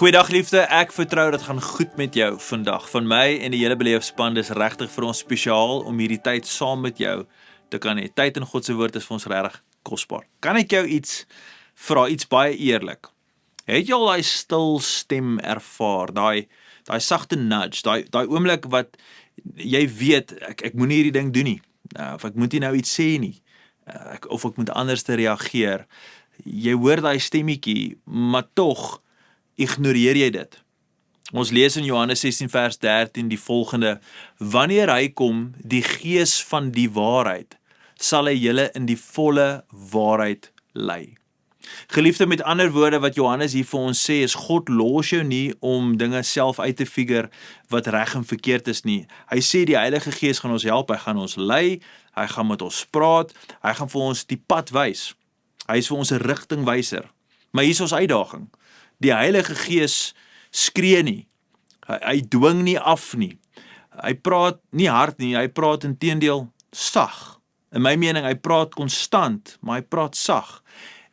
Goeiedag liefde, ek vertrou dit gaan goed met jou vandag. Van my en die hele beleefspan, dis regtig vir ons spesiaal om hierdie tyd saam met jou te kan hê. Tyd in God se woord is vir ons regtig kosbaar. Kan ek jou iets vra, iets baie eerlik? Het jy al daai stil stem ervaar, daai sagte nudge, daai oomblik wat jy weet, ek moet nie hierdie ding doen nie, of ek moet nie nou iets sê nie, of ek moet anders te reageer. Jy hoor daai stemmetjie, maar tog ignoreer jy dit. Ons lees in Johannes 16 vers 13 die volgende: wanneer hy kom, die gees van die waarheid, sal hy julle in die volle waarheid lei. Geliefde, met ander woorde wat Johannes hier vir ons sê is, God los jou nie om dinge self uit te figure wat reg en verkeerd is nie. Hy sê die Heilige Gees gaan ons help, hy gaan ons lei, hy gaan met ons praat, hy gaan vir ons die pad wys. Hy is vir ons 'n rigtingwyser. Maar hier is ons uitdaging. Die Heilige Gees skree nie, hy dwing nie af nie, hy praat nie hard nie, hy praat inteendeel sag. In my mening, hy praat konstant, maar hy praat sag.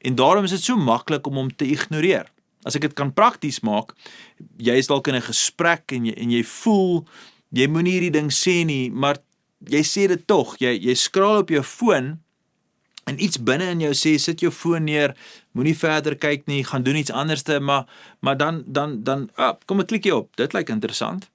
En daarom is dit so maklik om hom te ignoreer. As ek dit kan prakties maak, jy is dalk in 'n gesprek en jy voel, jy moenie hierdie ding sê nie, maar jy sê dit tog, jy skraal op jou foon, en iets binne in jou sê, sit jou foon neer, moenie verder kyk nie, gaan doen iets anderste, maar dan kom 'n klikkie op, dit lyk interessant.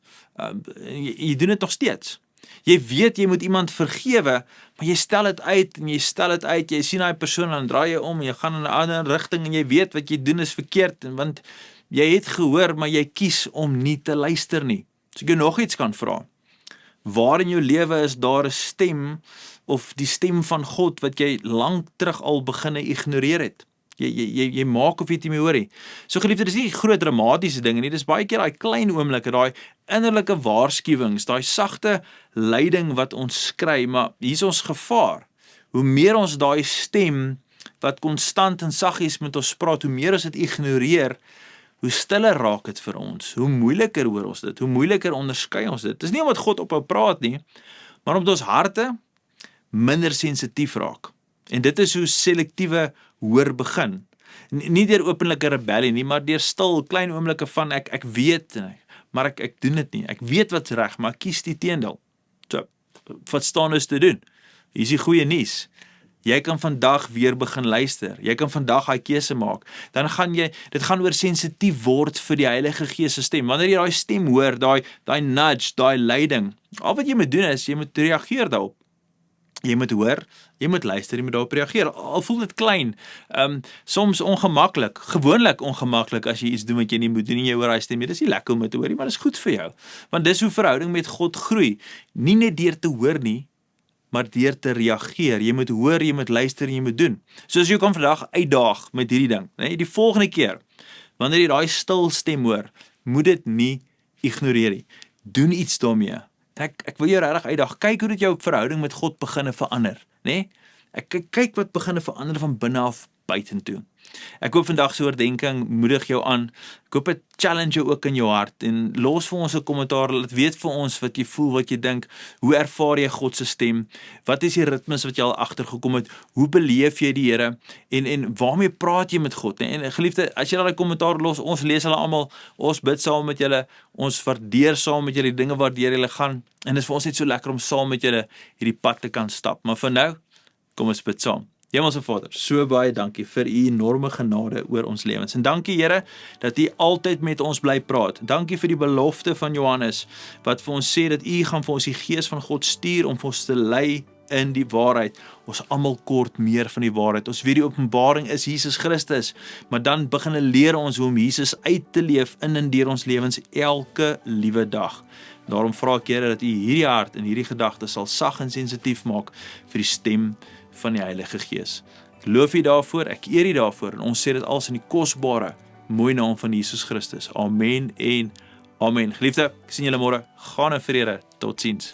Jy doen dit nog steeds. Jy weet jy moet iemand vergewe, maar jy stel dit uit en jy stel dit uit, jy sien daai persoon, dan draai jy om en jy gaan in 'n ander rigting en jy weet wat jy doen is verkeerd, want jy het gehoor, maar jy kies om nie te luister nie. So ek jou nog iets kan vra. Waar in jou lewe is daar 'n stem of die stem van God wat jy lank terug al beginne ignoreer het? Jy maak of jy dit nie meer hoor nie. So geliefde, dis nie groot dramatiese dinge nie, dis baie keer daai klein oomblikke, daai innerlike waarskuwings, daai sagte leiding wat ons kry, maar hier is ons gevaar. Hoe meer ons daai stem wat konstant en saggies met ons praat, hoe meer ons dit ignoreer, hoe stiller raak dit vir ons, hoe moeiliker hoor ons dit, hoe moeiliker onderskei ons dit. Dis nie omdat God ophou praat nie, maar omdat ons harte minder sensitief raak. En dit is hoe selektiewe hoor begin. Nie deur openlike rebellie nie, maar deur stil, klein oomblikke van ek weet, maar ek doen dit nie. Ek weet wat's reg, maar ek kies die teendeel. So, wat staan ons te doen? Hier is die goeie nuus. Jy kan vandag weer begin luister. Jy kan vandag daai keuse maak. Dan gaan dit gaan oor sensitief word vir die Heilige Gees se stem. Wanneer jy daai stem hoor, daai nudge, daai leiding, al wat jy moet doen is, jy moet reageer daarop. Jy moet hoor, jy moet luister, jy moet daarop reageer. Al voel dit klein, soms ongemaklik, gewoonlik ongemaklik as jy iets doen wat jy nie moet doen en jy hoor daai stem. Dit is nie lekker om dit te hoor nie, maar dit is goed vir jou. Want dis hoe verhouding met God groei. Nie net deur te hoor nie, maar deur te reageer. Jy moet hoor, jy moet luister en jy moet doen. So as jy kan vandag uitdaag met hierdie ding, nee, die volgende keer, wanneer jy daai stil stem hoor, moet dit nie ignoreer nie. Doen iets daarmee. Ek wil jou regtig uitdaag, kyk hoe dit jou verhouding met God beginne verander, né? Ek kyk wat beginne verander van binne af buitentoe. Ek hoop vandag se oordeenking moedig jou aan. Ek hoop dit challenge jou ook in jou hart en los vir ons 'n kommentaar, laat weet vir ons wat jy voel, wat jy dink, hoe ervaar jy God se stem? Wat is die ritmes wat jy al agtergekom het? Hoe beleef jy die Here? En waarmee praat jy met God? En geliefde, as jy daai kommentaar los, ons lees hulle almal, ons bid saam met julle, ons waardeer saam met julle die dinge waardeur julle gaan, en dit is vir ons net so lekker om saam met julle hierdie pad te kan stap. Maar vir nou, kom ons bid saam. Hemelse Vader, so baie dankie vir u enorme genade oor ons lewens. En dankie Here, dat u altyd met ons bly praat. Dankie vir die belofte van Johannes, wat vir ons sê dat u gaan vir ons die Gees van God stuur om vir ons te lei in die waarheid. Ons almal kort meer van die waarheid. Ons weet die openbaring is Jesus Christus, maar dan begin leer ons hoe om Jesus uit te leef in en deur ons lewens elke liewe dag. Daarom vra ek Here dat u hierdie hart en hierdie gedagtes sal sag en sensitief maak vir die stem van die Heilige Gees. Ek loof u daarvoor, ek eer u daarvoor, en ons sê dit als in die kosbare, mooi naam van Jesus Christus. Amen en amen. Geliefde, ek sien julle môre. Gaan in vrede. Totsiens.